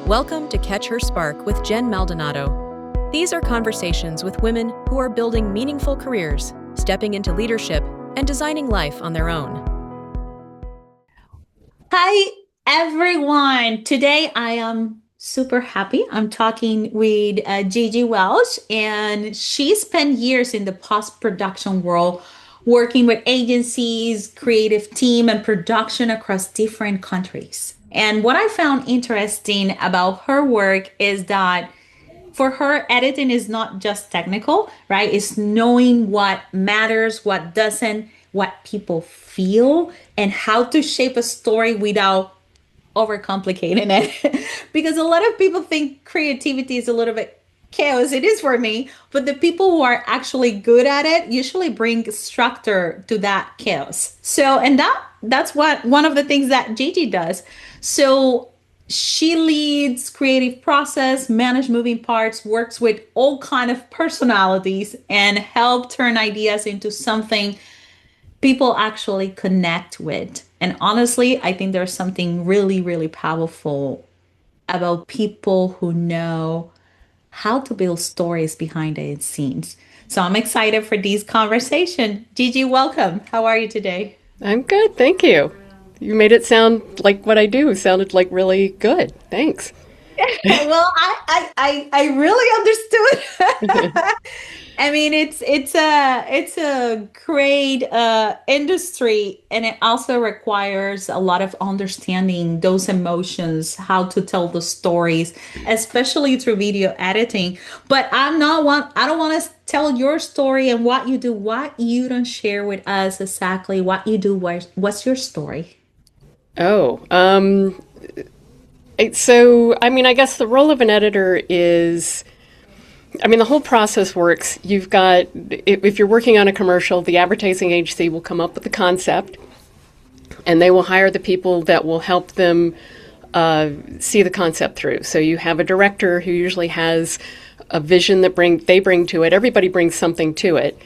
Welcome to Catch Her Spark with Jen Maldonado. These are conversations with women who are building meaningful careers, stepping into leadership, and designing life on their own. Hi, everyone. Today I am super happy. I'm talking with Gigi Welch, and she spent years in the post-production world working with agencies, creative team, and production across different countries. And what I found interesting about her work is that for her, editing is not just technical, right? It's knowing what matters, what doesn't, what people feel, and how to shape a story without overcomplicating it. Because a lot of people think creativity is a little bit chaos. It is for me, but the people who are actually good at it usually bring structure to that chaos. So, and that's what one of the things that Gigi does. So she leads creative process, manage moving parts, works with all kind of personalities, and help turn ideas into something people actually connect with. And honestly, I think there's something really, really powerful about people who know how to build stories behind the scenes. So I'm excited for this conversation. Gigi, welcome. How are you today? I'm good, thank you. You made it sound like what I do sounded like really good. Thanks. Well, I really understood. I mean, it's a great industry, and it also requires a lot of understanding those emotions, how to tell the stories, especially through video editing. But I don't want to tell your story and what you do, what you don't share with us exactly what you do. What's your story? Oh, so I mean, I guess the role of an editor is, I mean, the whole process works. You've got, if you're working on a commercial, the advertising agency will come up with the concept, and they will hire the people that will help them see the concept through. So you have a director who usually has a vision that they bring to it. Everybody brings something to it.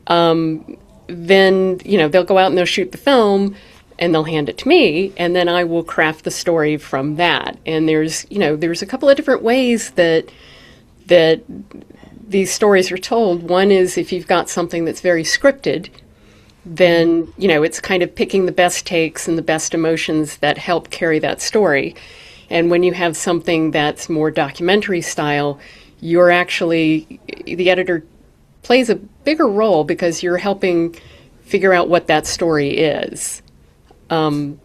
Then, they'll go out and they'll shoot the film, and they'll hand it to me, and then I will craft the story from that. And there's a couple of different ways that these stories are told. One is if you've got something that's very scripted, then, it's kind of picking the best takes and the best emotions that help carry that story. And when you have something that's more documentary style, the editor plays a bigger role because you're helping figure out what that story is. And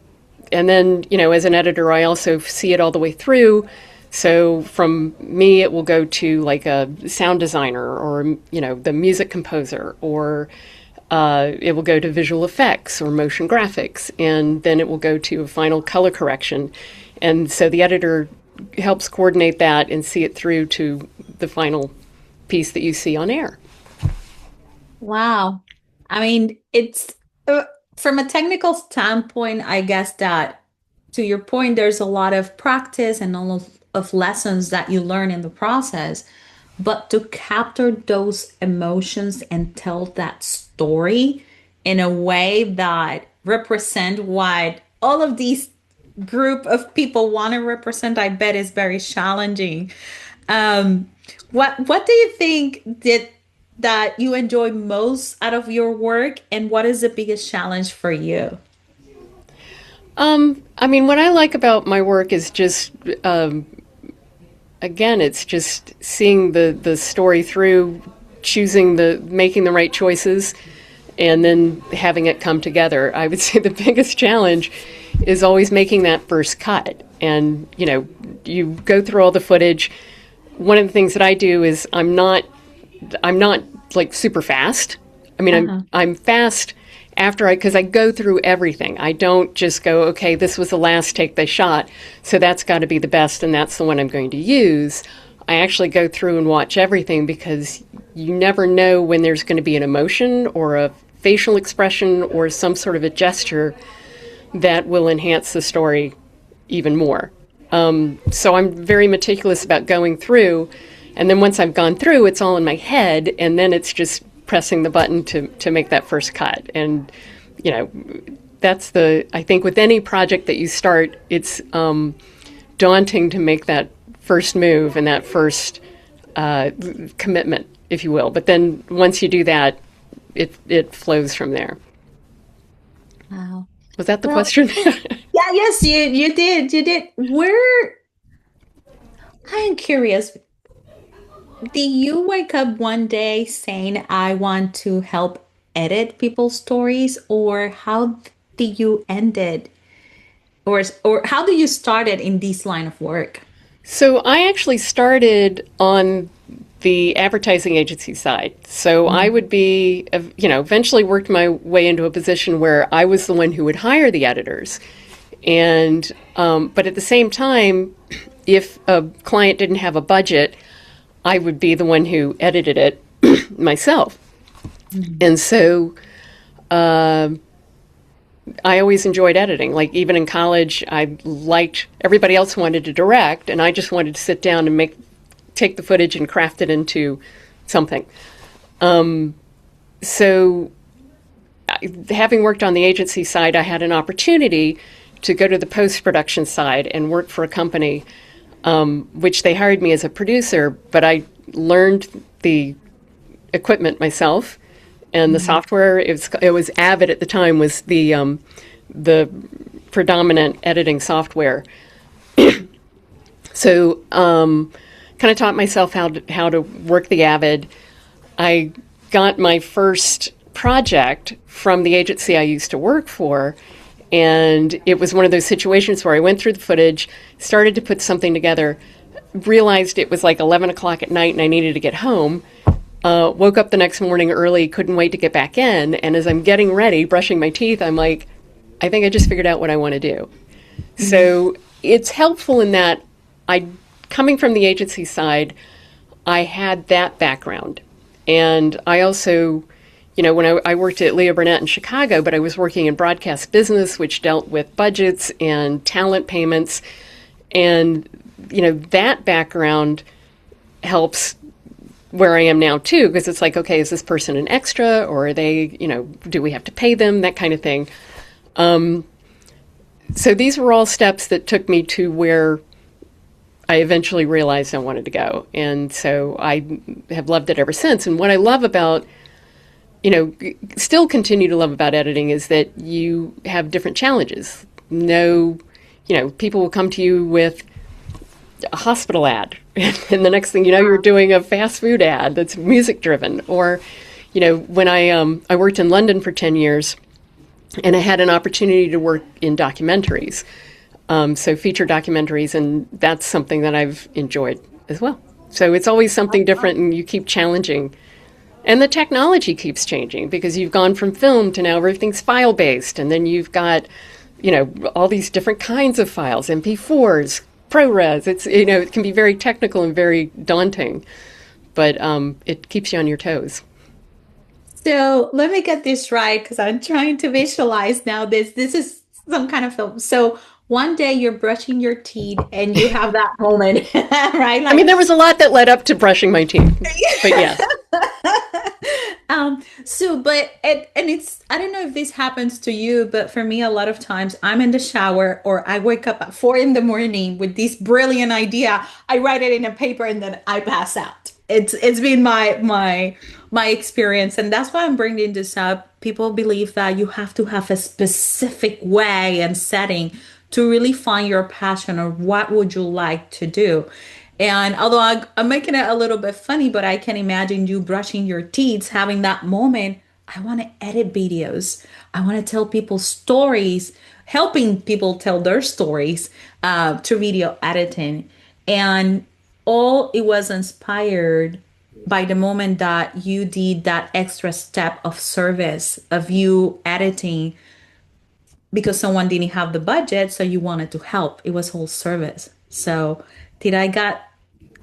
then, as an editor, I also see it all the way through. So from me, it will go to like a sound designer or, the music composer, or it will go to visual effects or motion graphics. And then it will go to a final color correction. And so the editor helps coordinate that and see it through to the final piece that you see on air. Wow. I mean, it's from a technical standpoint, I guess that to your point, there's a lot of practice and all of lessons that you learn in the process. But to capture those emotions and tell that story in a way that represent what all of these group of people want to represent, I bet is very challenging. Um, what do you think that you enjoy most out of your work, and what is the biggest challenge for you? I mean, what I like about my work is just, again, it's just seeing the story through, making the right choices, and then having it come together. I would say the biggest challenge is always making that first cut. And, you go through all the footage. One of the things that I do is I'm not like super fast. I mean, I'm fast because I go through everything. I don't just go, okay, this was the last take they shot, so that's got to be the best, and that's the one I'm going to use. I actually go through and watch everything because you never know when there's going to be an emotion or a facial expression or some sort of a gesture that will enhance the story even more. So I'm very meticulous about going through, and then once I've gone through, it's all in my head, and then it's just pressing the button to make that first cut. And, I think with any project that you start, it's daunting to make that first move and that first commitment, if you will. But then once you do that, it flows from there. Wow. Was that the Well, question? yeah, yes, you did. You did. Where I am curious, did you wake up one day saying, I want to help edit people's stories, or how did you end it? Or how do you start it in this line of work? So I actually started on the advertising agency side. So I would be, eventually worked my way into a position where I was the one who would hire the editors. And, but at the same time, if a client didn't have a budget, I would be the one who edited it myself. And so I always enjoyed editing. Like even in college, I liked, everybody else wanted to direct, and I just wanted to sit down and take the footage and craft it into something. So having worked on the agency side, I had an opportunity to go to the post-production side and work for a company, which they hired me as a producer, but I learned the equipment myself and the software. It was Avid at the time was the predominant editing software. So kind of taught myself how to work the Avid. I got my first project from the agency I used to work for, and it was one of those situations where I went through the footage, started to put something together, realized it was like 11 o'clock at night and I needed to get home. Woke up the next morning early, couldn't wait to get back in. And as I'm getting ready, brushing my teeth, I'm like, I think I just figured out what I want to do. Mm-hmm. So it's helpful in that coming from the agency side, I had that background. And I also, when I worked at Leo Burnett in Chicago, but I was working in broadcast business, which dealt with budgets and talent payments. And, that background helps where I am now too, because it's like, okay, is this person an extra, or are they, do we have to pay them, that kind of thing. So these were all steps that took me to where I eventually realized I wanted to go. And so I have loved it ever since. And what I love about, still continue to love about editing is that you have different challenges. People will come to you with a hospital ad, and the next thing you know, you're doing a fast food ad that's music driven. Or, when I worked in London for 10 years, and I had an opportunity to work in documentaries, so feature documentaries, and that's something that I've enjoyed as well. So it's always something different, and you keep challenging. And the technology keeps changing because you've gone from film to now everything's file based, and then you've got, all these different kinds of files, MP4s, ProRes. It's, it can be very technical and very daunting, but it keeps you on your toes. So let me get this right, because I'm trying to visualize now. This is some kind of film. So one day you're brushing your teeth and you have that moment, right? I mean, there was a lot that led up to brushing my teeth, but yeah. And it's, I don't know if this happens to you, but for me, a lot of times I'm in the shower or I wake up at 4 a.m. with this brilliant idea. I write it in a paper and then I pass out. It's been my experience. And that's why I'm bringing this up. People believe that you have to have a specific way and setting to really find your passion, or what would you like to do. And although I'm making it a little bit funny, but I can imagine you brushing your teeth, having that moment. I want to edit videos. I want to tell people stories, helping people tell their stories to video editing. And all it was inspired by the moment that you did that extra step of service of you editing, because someone didn't have the budget, so you wanted to help. It was whole service. So did I got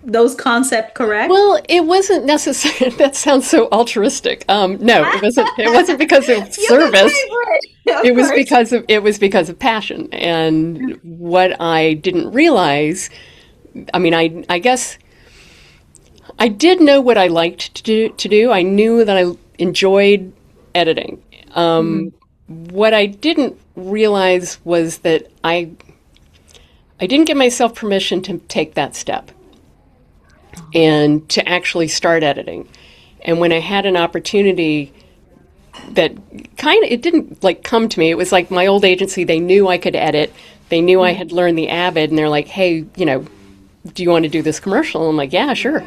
those concepts correct? Well, it wasn't necessarily, that sounds so altruistic. No, it wasn't because of service. It was because of passion. And what I didn't realize, I mean, I guess I did know what I liked to do. I knew that I enjoyed editing. What I didn't realize was that I didn't give myself permission to take that step. and to actually start editing. And when I had an opportunity that kind of, it didn't like come to me. It was like my old agency, they knew I could edit. They knew I had learned the Avid, and they're like, hey, do you want to do this commercial? I'm like, yeah, sure.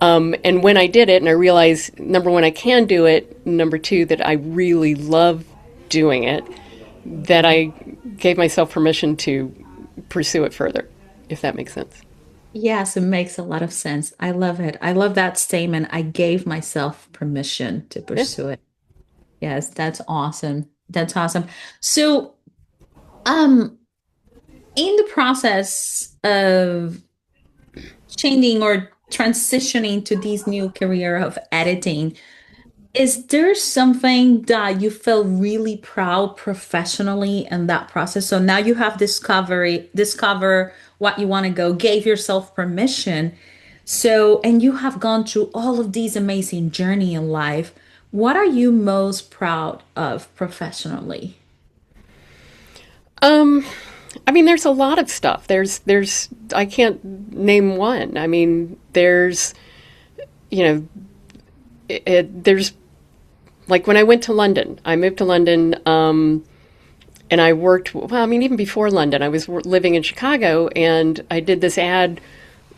And when I did it, and I realized, number one, I can do it. Number two, that I really love doing it, that I gave myself permission to pursue it further, if that makes sense. Yes, it makes a lot of sense. I love it. I love that statement. I gave myself permission to Yeah. pursue it. Yes, that's awesome. That's awesome. So, um, in the process of changing or transitioning to this new career of editing, is there something that you feel really proud professionally in that process? So now you have discover what you want to go, gave yourself permission. So, and you have gone through all of these amazing journey in life. What are you most proud of professionally? Um, I mean, there's a lot of stuff. I can't name one. I mean, you know, there's like when I went to London, I moved to London, and I worked, well, I mean, even before London, I was living in Chicago, and I did this ad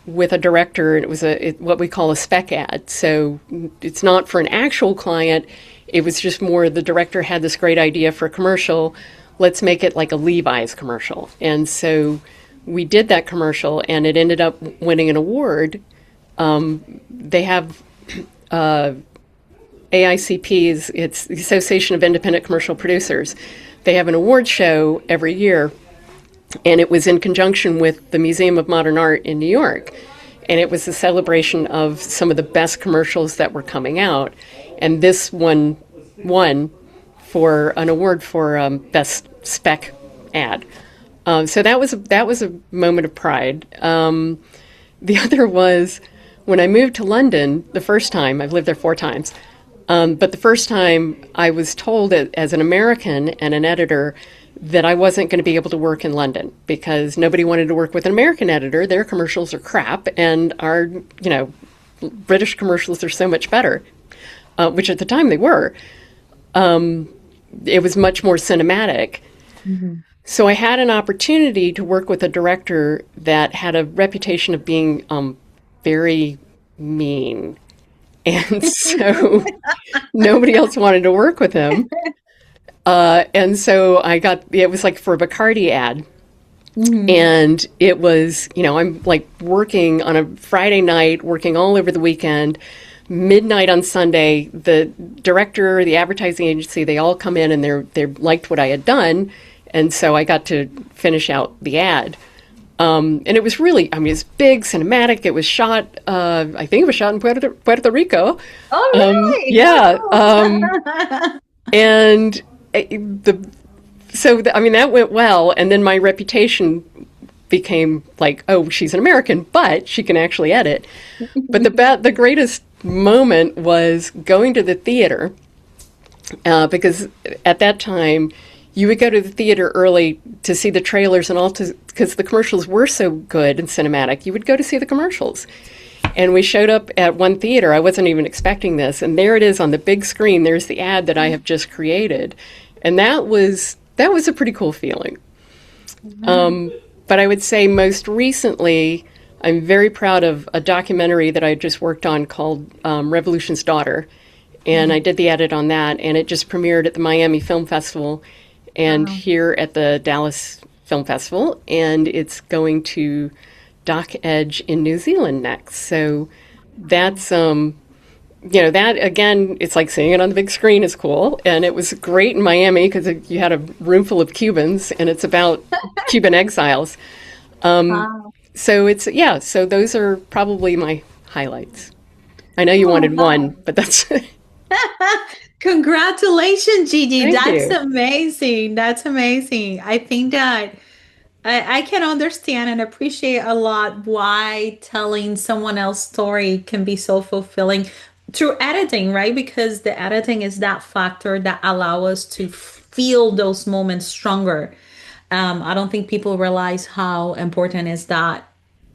with a director, and it was what we call a spec ad. So it's not for an actual client. It was just more the director had this great idea for a commercial. Let's make it like a Levi's commercial. And so we did that commercial, and it ended up winning an award. They have AICPs, it's the Association of Independent Commercial Producers. They have an award show every year, and it was in conjunction with the Museum of Modern Art in New York. And it was a celebration of some of the best commercials that were coming out. And this one won for an award for best spec ad. So that was a moment of pride. The other was when I moved to London the first time. I've lived there 4 times. But the first time I was told as an American and an editor that I wasn't going to be able to work in London because nobody wanted to work with an American editor. Their commercials are crap, and our, British commercials are so much better, which at the time they were. It was much more cinematic. Mm-hmm. So I had an opportunity to work with a director that had a reputation of being very mean. And so nobody else wanted to work with him. And so it was like for a Bacardi ad. Mm-hmm. And it was, I'm like working on a Friday night, working all over the weekend, midnight on Sunday. The director, the advertising agency, they all come in and they liked what I had done. And so I got to finish out the ad. And it was really, it's big, cinematic. It was shot, I think it was shot in Puerto Rico. Oh, really? Yeah. And that went well. And then my reputation became like, oh, she's an American, but she can actually edit. But the greatest moment was going to the theater, because at that time, you would go to the theater early to see the trailers and all, because the commercials were so good and cinematic. You would go to see the commercials. And we showed up at one theater. I wasn't even expecting this. And there it is on the big screen. There's the ad that I have just created. And that was a pretty cool feeling. Mm-hmm. But I would say most recently, I'm very proud of a documentary that I just worked on called Revolution's Daughter. And I did the edit on that. And it just premiered at the Miami Film Festival and here at the Dallas Film Festival, and it's going to Doc Edge in New Zealand next. So that's, that again, it's like seeing it on the big screen is cool. And it was great in Miami because you had a room full of Cubans, and it's about Cuban exiles. So so those are probably my highlights. I know you wanted one, but that's... Congratulations, Gigi. Thank you. Amazing. That's amazing. I think that I can understand and appreciate a lot why telling someone else's story can be so fulfilling through editing, right? Because the editing is that factor that allow us to feel those moments stronger. I don't think people realize how important is that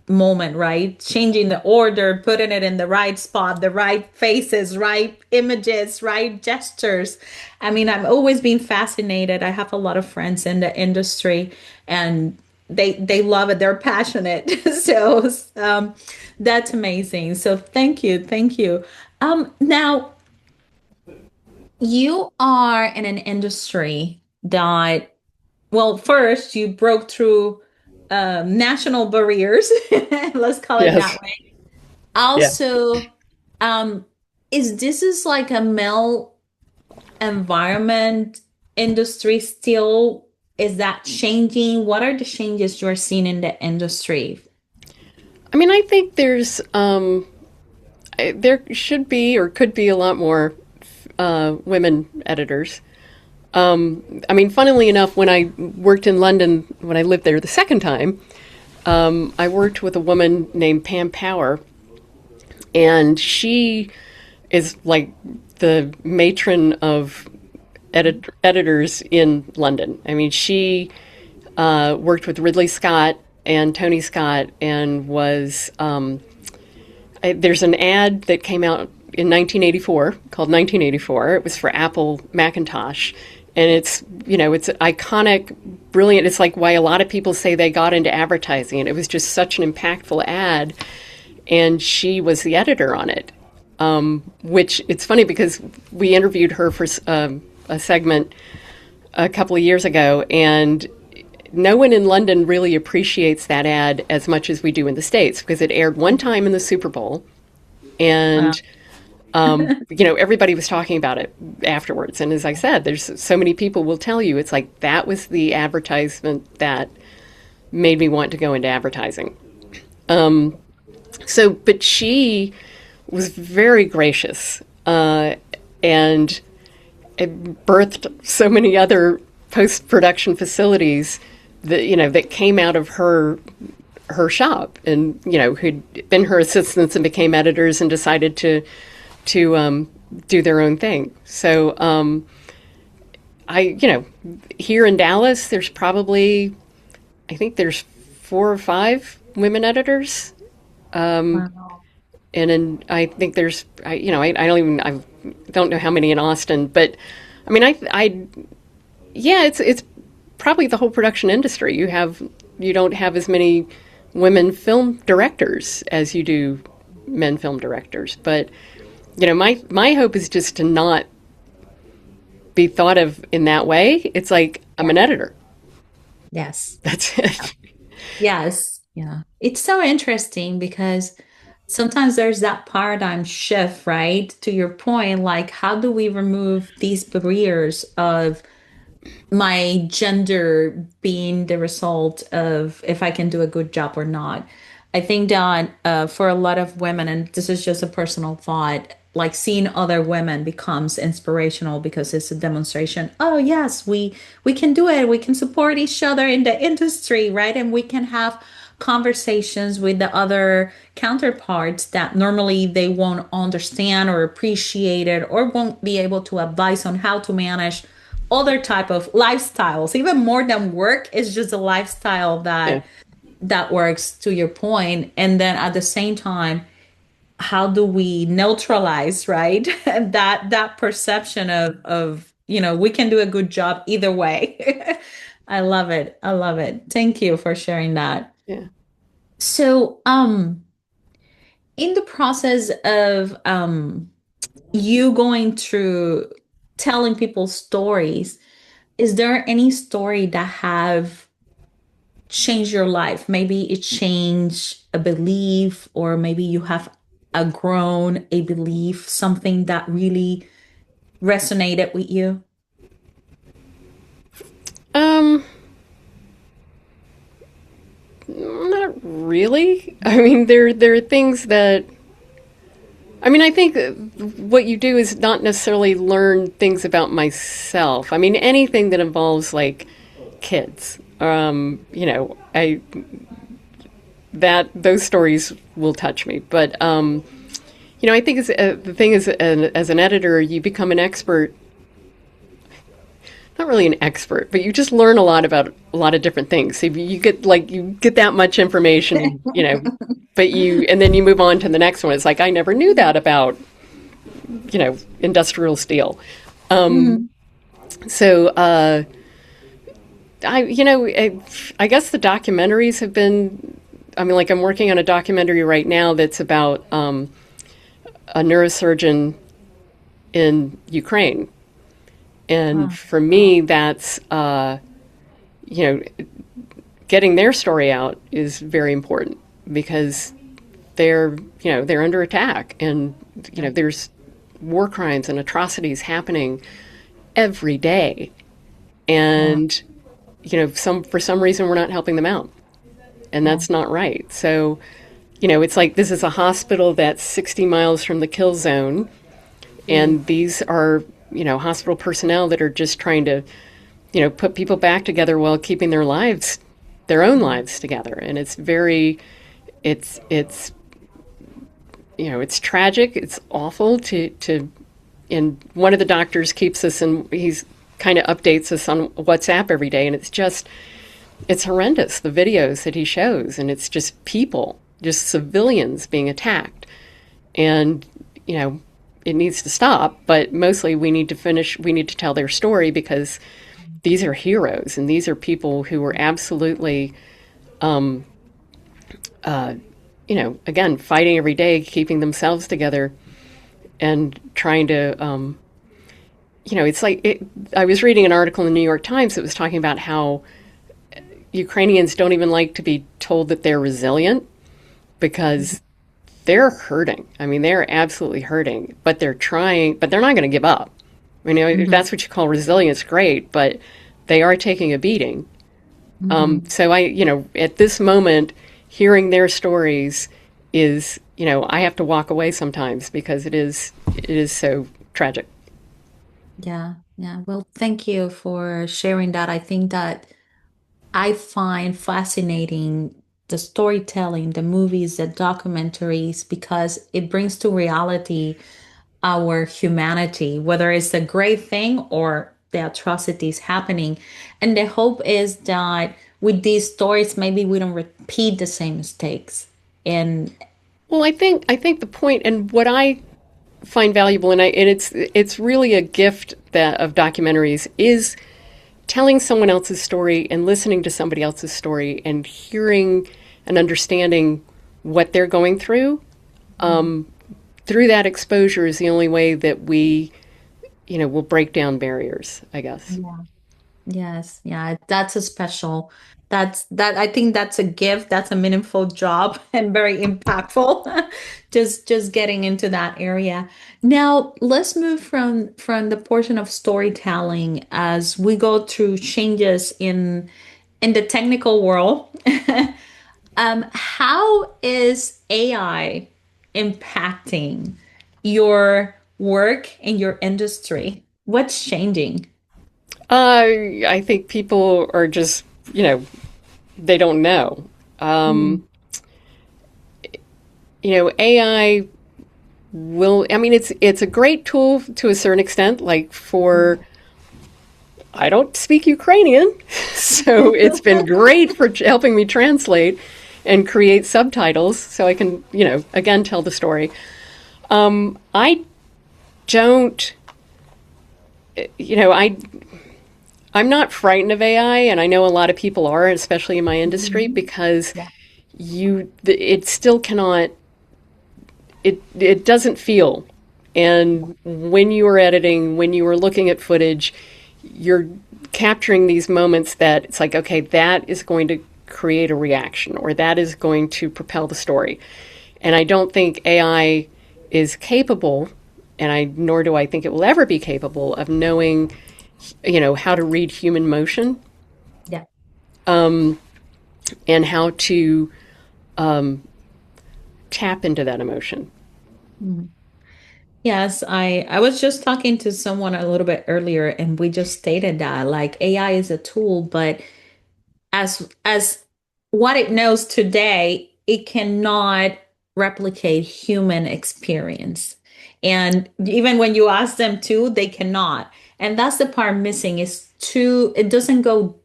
moment, right? Changing the order, putting it in the right spot, the right faces, right images, right gestures. I mean, I've always been fascinated. I have a lot of friends in the industry, and they love it. They're passionate. So that's amazing. So thank you. Now you are in an industry that, well, first you broke through national barriers. Let's call it Yes. that way. Yeah. Also, is this is like a male environment industry still? Is that changing? What are the changes you're seeing in the industry? I mean, I think there should be or could be a lot more women editors. I mean, funnily enough, when I worked in London, when I lived there the second time, I worked with a woman named Pam Power, and she is like the matron of editors in London. I mean, she worked with Ridley Scott and Tony Scott, and was there's an ad that came out in 1984 called 1984. It was for Apple Macintosh. And it's, it's iconic, brilliant. It's like why a lot of people say they got into advertising. And it was just such an impactful ad. And she was the editor on it, which it's funny because we interviewed her for a segment a couple of years ago. And no one in London really appreciates that ad as much as we do in the States, because it aired one time in the Super Bowl. And everybody was talking about it afterwards. And as I said, there's so many people will tell you, it's like, that was the advertisement that made me want to go into advertising. But she was very gracious, and it birthed so many other post-production facilities that came out of her shop, and, who'd been her assistants and became editors and decided to do their own thing. So here in Dallas, there's probably, I think there's 4 or 5 women editors. Wow. And I think there's, I don't know how many in Austin, but I mean, it's probably the whole production industry. You don't have as many women film directors as you do men film directors, but my hope is just to not be thought of in that way. It's like, I'm an editor. Yes. That's it. Yes. Yeah. It's so interesting because sometimes there's that paradigm shift, right? To your point, like, how do we remove these barriers of my gender being the result of if I can do a good job or not? I think that for a lot of women, and this is just a personal thought, like seeing other women becomes inspirational because it's a demonstration. Oh yes, we can do it. We can support each other in the industry, right? And we can have conversations with the other counterparts that normally they won't understand or appreciate it, or won't be able to advise on how to manage other type of lifestyles. Even more than work, is just a lifestyle Yeah. that works, to your point. And then at the same time, how do we neutralize, right? that perception of we can do a good job either way. I love it. I love it. Thank you for sharing that. Yeah. So in the process of you going through telling people stories, is there any story that have changed your life? Maybe it changed a belief, or maybe you have outgrown a belief, something that really resonated with you. Um, Not really. I mean, there are things that, I mean, I think what you do is not necessarily learn things about myself. I mean, anything that involves like kids, I that those stories will touch me. But I think the thing is, as an editor, you become an expert. not really an expert, but you just learn a lot about a lot of different things. So you get that much information, but and then you move on to the next one. It's like I never knew that about industrial steel. Mhm. So I guess the documentaries have been. I mean, like I'm working on a documentary right now that's about a neurosurgeon in Ukraine. And Ah, for me, that's, you know, getting their story out is very important because they're under attack and, yeah. there's war crimes and atrocities happening every day. Wow. And, for some reason, we're not helping them out. And Yeah. that's not right. So, it's like this is a hospital that's 60 miles from the kill zone. Mm. And these are, hospital personnel that are just trying to, put people back together while keeping their own lives together. And it's it's tragic. It's awful and one of the doctors keeps us and he's kind of updates us on WhatsApp every day. And it's horrendous, the videos that he shows. And it's just people, just civilians being attacked. And, it needs to stop, but mostly we need to tell their story because these are heroes and these are people who were absolutely, again, fighting every day, keeping themselves together and trying to, I was reading an article in the New York Times that was talking about how Ukrainians don't even like to be told that they're resilient because they're hurting. I mean, they're absolutely hurting, but they're trying, but they're not going to give up. If Mhm. that's what you call resilience, great, but they are taking a beating. Mhm. So at this moment, hearing their stories is, I have to walk away sometimes because it is so tragic. Yeah. Yeah. Well, thank you for sharing that. I think that I find fascinating the storytelling, the movies, the documentaries, because it brings to reality our humanity, whether it's a great thing or the atrocities happening. And the hope is that with these stories, maybe we don't repeat the same mistakes. And Well, I think the point and what I find valuable and it's really a gift that of documentaries is telling someone else's story and listening to somebody else's story and hearing and understanding what they're going through that exposure is the only way that we will break down barriers, I guess. yeah. Yes, yeah, that's a special. That I think that's a gift. That's a meaningful job and very impactful. Just getting into that area. Now, let's move from the portion of storytelling as we go through changes in the technical world. How is AI impacting your work and your industry? What's changing? I think people are just they don't know. Mm, AI will. I mean, it's a great tool to a certain extent. Like for I don't speak Ukrainian, so it's been great for helping me translate and create subtitles so I can, again, tell the story. I don't, I I'm not frightened of AI, and I know a lot of people are, especially in my industry, Mhm. because Yeah. it still cannot, it doesn't feel. And when you are editing, when you are looking at footage, you're capturing these moments that it's like, okay, that is going to create a reaction or that is going to propel the story. And I don't think AI is capable, and nor do I think it will ever be capable of knowing, how to read human motion Yeah. and how to tap into that emotion. Mhm. Yes, I was just talking to someone a little bit earlier and we just stated that like AI is a tool, but as what it knows today, it cannot replicate human experience. And even when you ask them to, they cannot. And that's the part missing is too, it doesn't go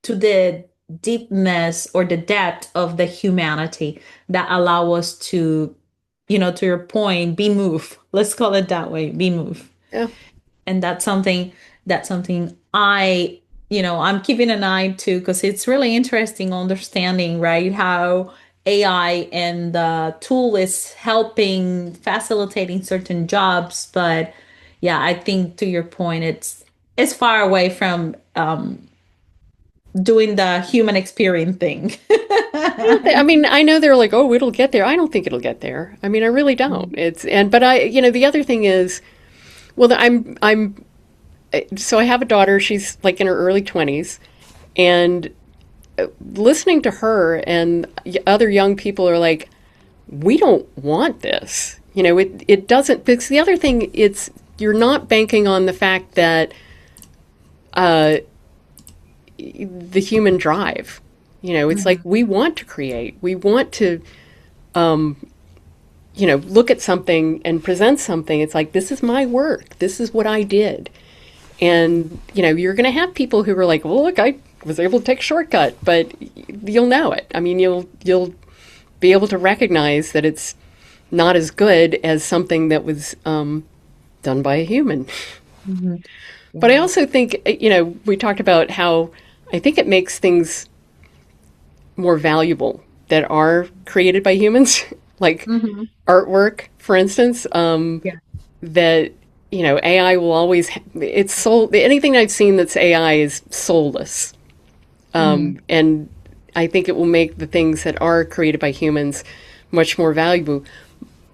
to the deepness or the depth of the humanity that allow us to, to your point, be moved. Let's call it that way, be moved. Yeah. And that's something I'm keeping an eye to, because it's really interesting understanding, right, how AI and the tool is helping facilitating certain jobs. But yeah, I think to your point, it's far away from doing the human experience thing. I mean, I know they're like, oh, it'll get there. I don't think it'll get there. I mean, I really don't. But the other thing is, well, so I have a daughter. She's like in her early 20s, and listening to her and other young people are like, we don't want this. It doesn't, because the other thing, you're not banking on the fact that the human drive. It's like we want to create. We want to, look at something and present something. It's like, this is my work. This is what I did. And, you're going to have people who are like, well, look, I was able to take a shortcut, but you'll know it. I mean, you'll be able to recognize that it's not as good as something that was done by a human. Mm-hmm. Yeah. But I also think, we talked about how I think it makes things more valuable that are created by humans, like artwork, for instance, that, AI will always, anything I've seen that's AI is soulless. And I think it will make the things that are created by humans much more valuable.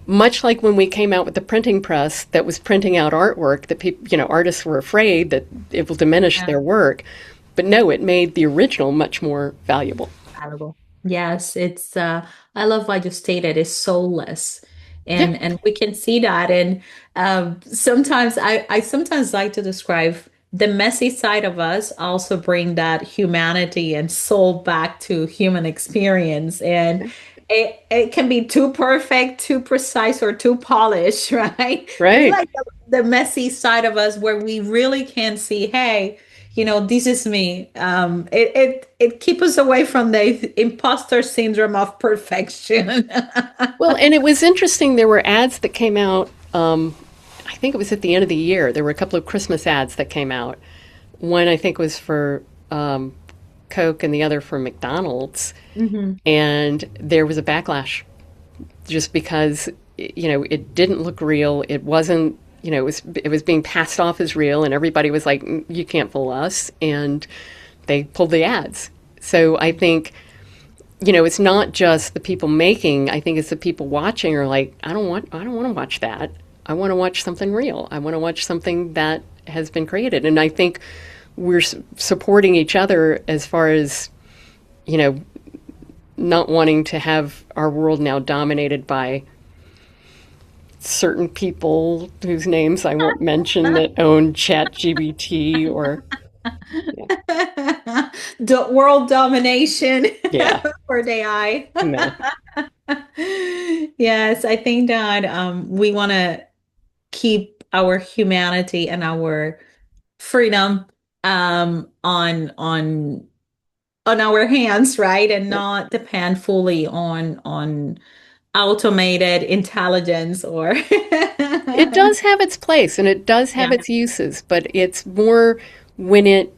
Much like when we came out with the printing press that was printing out artwork that people, artists were afraid that it will diminish their work. But no, it made the original much more valuable. Yes, it's I love what you stated, it's soulless. And we can see that. And sometimes I sometimes like to describe the messy side of us also bring that humanity and soul back to human experience. And it can be too perfect, too precise, or too polished, right? Right. We like the messy side of us where we really can see, hey, this is me. It keeps us away from the imposter syndrome of perfection. Well, and it was interesting. There were ads that came out. I think it was at the end of the year. There were a couple of Christmas ads that came out. One I think was for Coke, and the other for McDonald's. Mm-hmm. And there was a backlash, just because it didn't look real. It wasn't. It was being passed off as real, and everybody was like, you can't fool us, and they pulled the ads. So I think, it's not just the people making, I think it's the people watching are like, I don't want to watch that. I want to watch something real. I want to watch something that has been created. And I think we're supporting each other as far as, not wanting to have our world now dominated by certain people whose names I won't mention that own ChatGPT or the world domination for the AI. No. Yes, I think that we want to keep our humanity and our freedom on our hands, right? And not depend fully on automated intelligence or It does have its place and it does have its uses, but it's more when it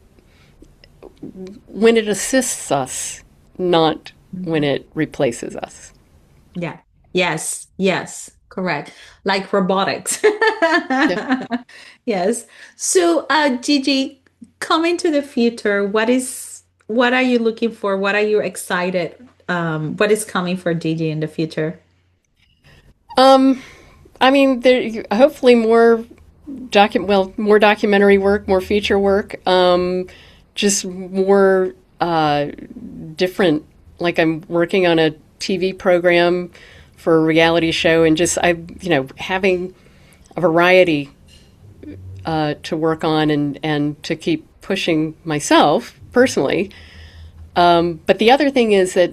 assists us, not when it replaces us. Yeah. Yes. Correct. Like robotics. Yes. So, Gigi, coming to the future, what are you looking for? What are you excited? What is coming for Gigi in the future? I mean, there hopefully more documentary work, more feature work, just more different. Like I'm working on a TV program for a reality show, and just having a variety to work on and to keep pushing myself personally. But the other thing is that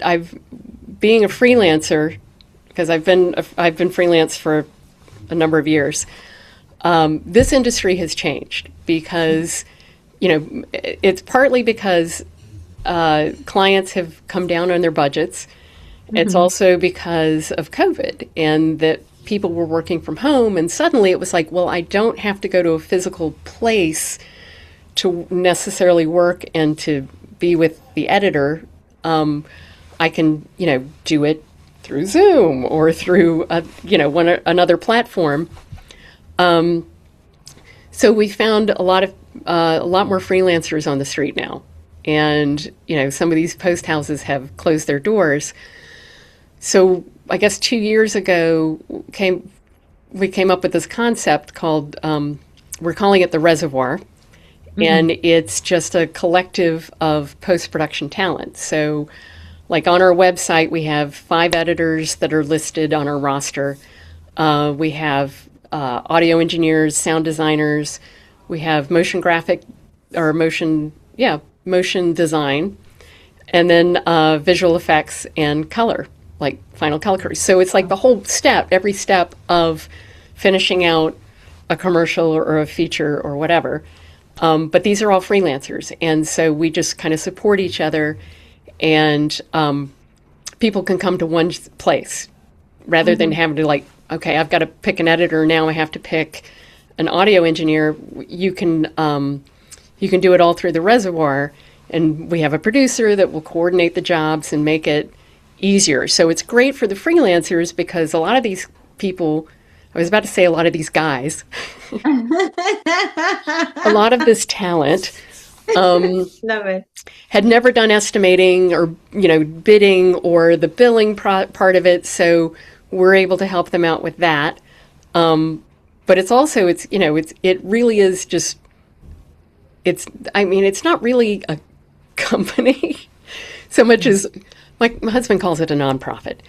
being a freelancer, because I've been freelance for a number of years. This industry has changed because, it's partly because clients have come down on their budgets. It's also because of COVID and that people were working from home, and suddenly it was like, well, I don't have to go to a physical place to necessarily work and to be with the editor. I can, do it through Zoom or through, another platform. So we found a lot more freelancers on the street now. And, some of these post houses have closed their doors. So I guess 2 years ago, we came up with this concept called, we're calling it the Reservoir. And it's just a collective of post-production talent. So like on our website, we have 5 editors that are listed on our roster. We have audio engineers, sound designers. We have motion design, and then visual effects and color, like final color correctors. So it's like the whole step, every step of finishing out a commercial or a feature or whatever. But these are all freelancers, and so we just kind of support each other, and people can come to one place rather than having to okay, I've got to pick an editor, now I have to pick an audio engineer. You can do it all through the Reservoir, and we have a producer that will coordinate the jobs and make it easier. So it's great for the freelancers because a lot of these people, I was about to say a lot of these guys, a lot of this talent Love it. had never done estimating or, bidding or the billing part of it. So we're able to help them out with that. But it's also, it really is just, it's not really a company so much as my husband calls it a nonprofit.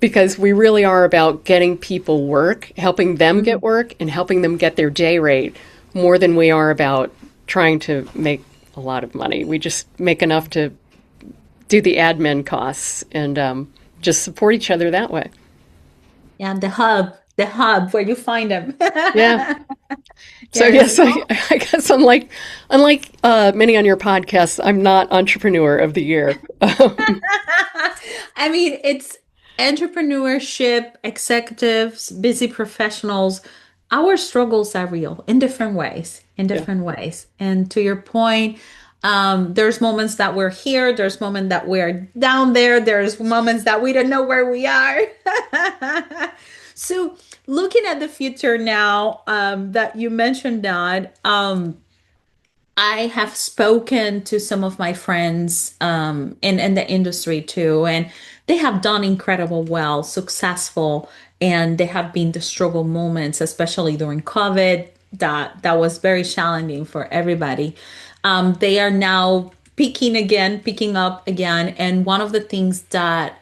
Because we really are about getting people work, helping them get work, and helping them get their day rate more than we are about trying to make a lot of money. We just make enough to do the admin costs and just support each other that way. Yeah, the hub where you find them. Yeah. So yes, I guess unlike many on your podcasts, I'm not entrepreneur of the year. I mean, it's entrepreneurship, executives, busy professionals. Our struggles are real in different ways, And to your point, there's moments that we're here, there's moments that we're down there, there's moments that we don't know where we are. So looking at the future now, that you mentioned that, I have spoken to some of my friends in the industry too, and they have done incredible well, successful, and they have been the struggle moments, especially during COVID, that was very challenging for everybody. They are now picking up again, and one of the things that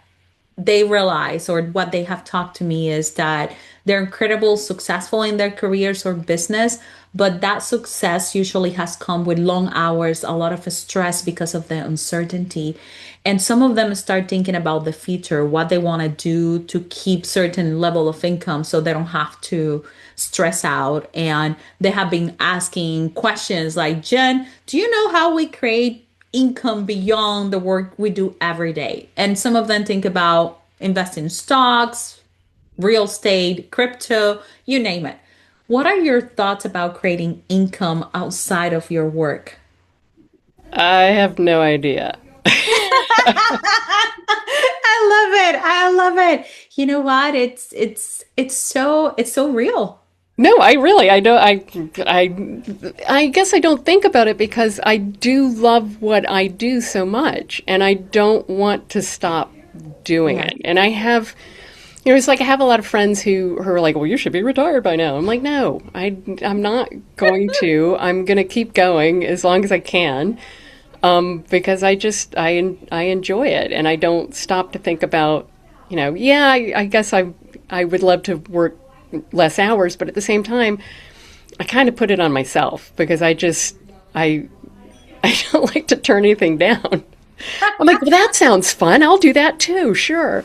they realize or what they have talked to me is that they're incredible successful in their careers or business, but that success usually has come with long hours, a lot of stress because of the uncertainty. And some of them start thinking about the future, what they want to do to keep certain level of income so they don't have to stress out. And they have been asking questions like, Jen, do you know how we create income beyond the work we do every day? And some of them think about investing in stocks, real estate, crypto, you name it. What are your thoughts about creating income outside of your work? I have no idea. I love it. You know what? It's so real. No, I don't. I guess I don't think about it because I do love what I do so much, and I don't want to stop doing it. And I have, it's like I have a lot of friends who are like, "Well, you should be retired by now." I'm like, "No, I'm not going to. I'm going to keep going as long as I can." Because I enjoy it, and I don't stop to think about, I guess I would love to work less hours, but at the same time, I kind of put it on myself because I don't like to turn anything down. I'm like, well, that sounds fun. I'll do that too. Sure.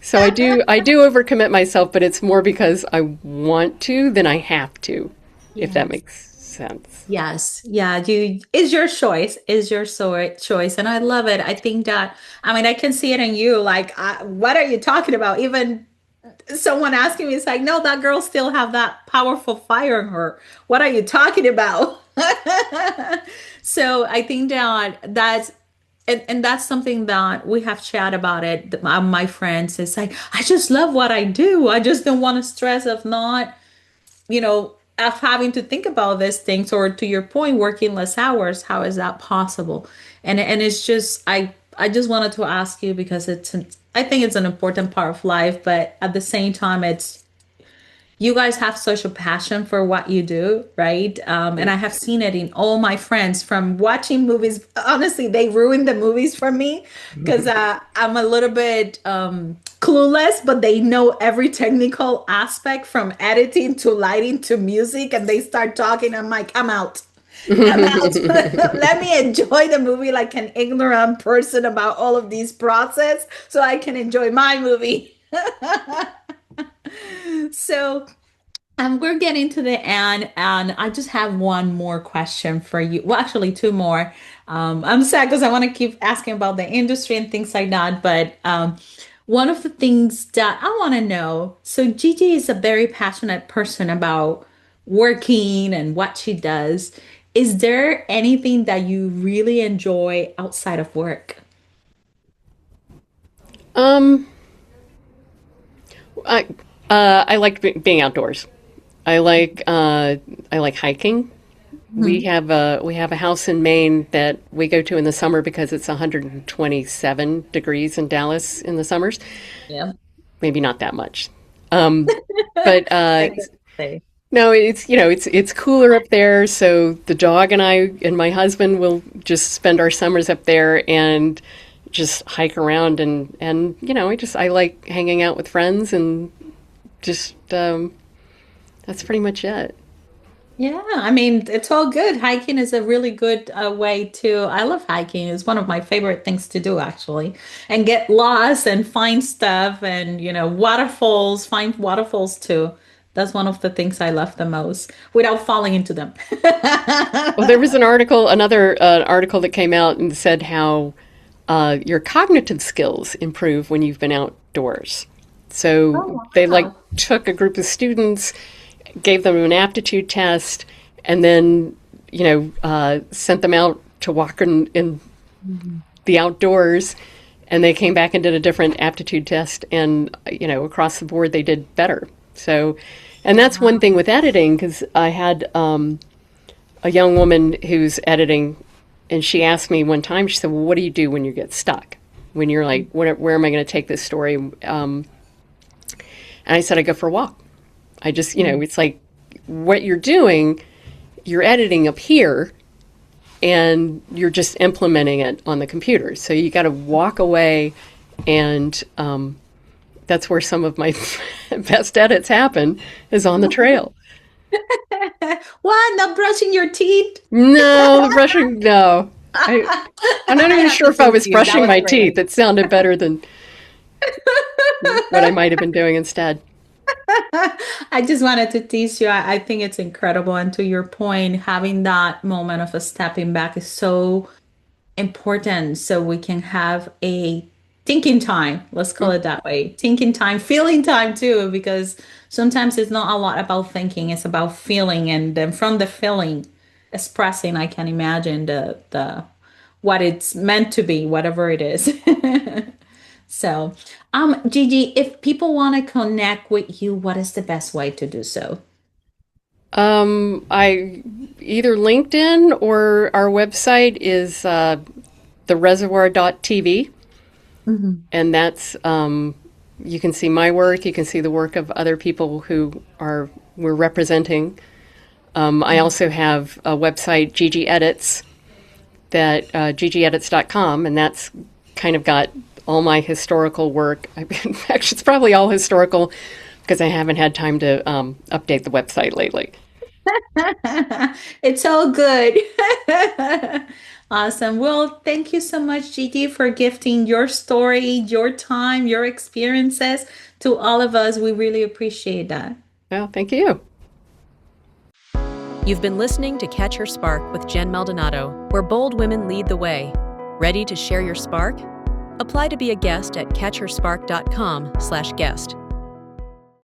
So I do overcommit myself, but it's more because I want to than I have to, if that Yes. makes sense. Yes. Yeah. You is your choice. Is your choice. And I love it. I think that I mean I can see it in you. Like what are you talking about? Even someone asking me, it's like, no, that girl still have that powerful fire in her. What are you talking about? So I think that and that's something that we have chat about it. My friends, it's like, I just love what I do. I just don't want to stress of not, of having to think about these things, or to your point, working less hours. How is that possible? And it's just I just wanted to ask you because I think it's an important part of life, but at the same time, it's you guys have such a passion for what you do, right? And I have seen it in all my friends from watching movies. Honestly, they ruin the movies for me because I'm a little bit clueless, but they know every technical aspect from editing to lighting to music, and they start talking. I'm like, I'm out. I'm out. Let me enjoy the movie like an ignorant person about all of these process so I can enjoy my movie. So we're getting to the end, and I just have one more question for you. Well, actually, two more. I'm sad because I want to keep asking about the industry and things like that. But one of the things that I want to know, so Gigi is a very passionate person about working and what she does. Is there anything that you really enjoy outside of work? Um, I I like being outdoors. I like hiking. We have a house in Maine that we go to in the summer because it's 127 degrees in Dallas in the summers. Yeah. Maybe not that much. Um, but I could say. no, it's cooler up there. So the dog and I and my husband will just spend our summers up there and just hike around and I like hanging out with friends and just that's pretty much it. Yeah, I mean, it's all good. Hiking is a really good way to. I love hiking. It's one of my favorite things to do, actually. And get lost and find stuff and, waterfalls, find waterfalls too. That's one of the things I love the most without falling into them. Well, there was another article that came out and said how your cognitive skills improve when you've been outdoors. So Oh, they like wow. took a group of students, gave them an aptitude test, and then sent them out to walk in the outdoors, and they came back and did a different aptitude test, and across the board they did better. So, and that's one thing with editing because I had a young woman who's editing, and she asked me one time. She said, "Well, what do you do when you get stuck? When you're like, where am I going to take this story?" And I said, "I go for a walk. I just, it's like what you're doing, you're editing up here and you're just implementing it on the computer. So you got to walk away, and that's where some of my best edits happen is on the trail. What? Not brushing your teeth? No, the brushing, no. I'm not I even have sure to if I tease was you. That brushing was my great. teeth. It sounded better than what I might have been doing instead. I just wanted to tease you. I think it's incredible. And to your point, having that moment of a stepping back is so important so we can have a thinking time. Let's call it that way. Thinking time, feeling time too, because sometimes it's not a lot about thinking, it's about feeling. And then from the feeling, expressing, I can imagine the what it's meant to be, whatever it is. So, Gigi, if people want to connect with you, what is the best way to do so? I either LinkedIn or our website is thereservoir.tv, and that's you can see my work, you can see the work of other people who we're representing. I also have a website, Gigi Edits, that gigiedits.com, and that's kind of got all my historical work. In fact, it's probably all historical because I haven't had time to update the website lately. It's all good. Awesome. Well, thank you so much, Gigi, for gifting your story, your time, your experiences to all of us. We really appreciate that. Well, thank you. You've been listening to Catch Her Spark with Jen Maldonado, where bold women lead the way. Ready to share your spark? Apply to be a guest at catchherspark.com/guest.